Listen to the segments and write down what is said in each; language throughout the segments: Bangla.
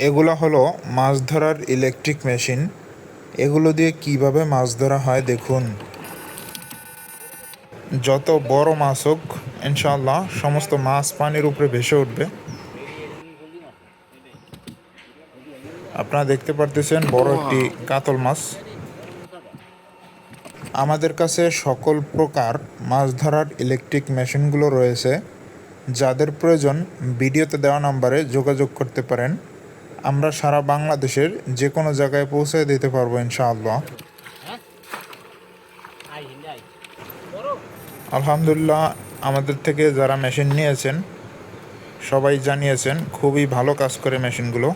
এগুলো হলো মাছ ধরার ইলেকট্রিক মেশিন। এগুলো দিয়ে কিভাবে মাছ ধরা হয় দেখুন। যত বড় মাছ হোক ইনশাআল্লাহ সমস্ত মাছ পানির উপরে ভেসে উঠবে। আপনারা দেখতে পারতেছেন বড় একটি কাতল মাছ। আমাদের কাছে সকল প্রকার মাছ ধরার ইলেকট্রিক মেশিনগুলো রয়েছে। যাদের প্রয়োজন ভিডিওতে দেওয়া নম্বরে যোগাযোগ করতে পারেন। আমরা সারা বাংলাদেশের যে কোনো জায়গায় পৌঁছে দিতে পারবো ইনশাআল্লাহ। আলহামদুলিল্লাহ, আমাদের থেকে যারা মেশিন নিয়েছেন সবাই জানিয়েছেন খুবই ভালো কাজ করে মেশিনগুলো।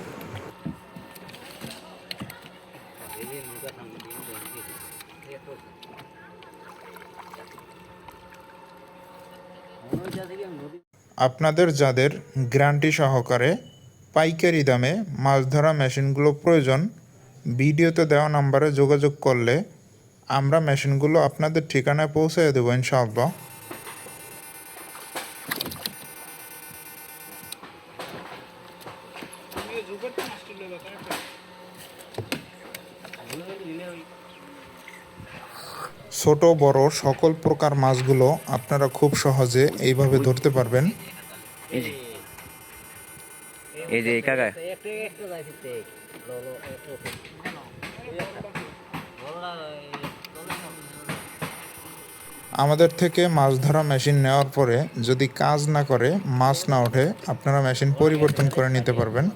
আপনাদের যাদের গ্যারান্টি সহকারে পাইকারি দামে মাছ ধরা মেশিনগুলো প্রয়োজন, ভিডিওতে দেওয়া নম্বরে যোগাযোগ করলে আমরা মেশিনগুলো আপনাদের ঠিকানায় পৌঁছে দেবো ইনশাআল্লাহ। ছোট বড় সকল প্রকার মাছগুলো আপনারা খুব সহজে এইভাবে ধরতে পারবেন। এই যে কাকা আমাদের থেকে মাছ ধরা মেশিন নেওয়ার পরে যদি কাজ না করে, মাছ না ওঠে, আপনারা মেশিন পরিবর্তন করে নিতে পারবেন।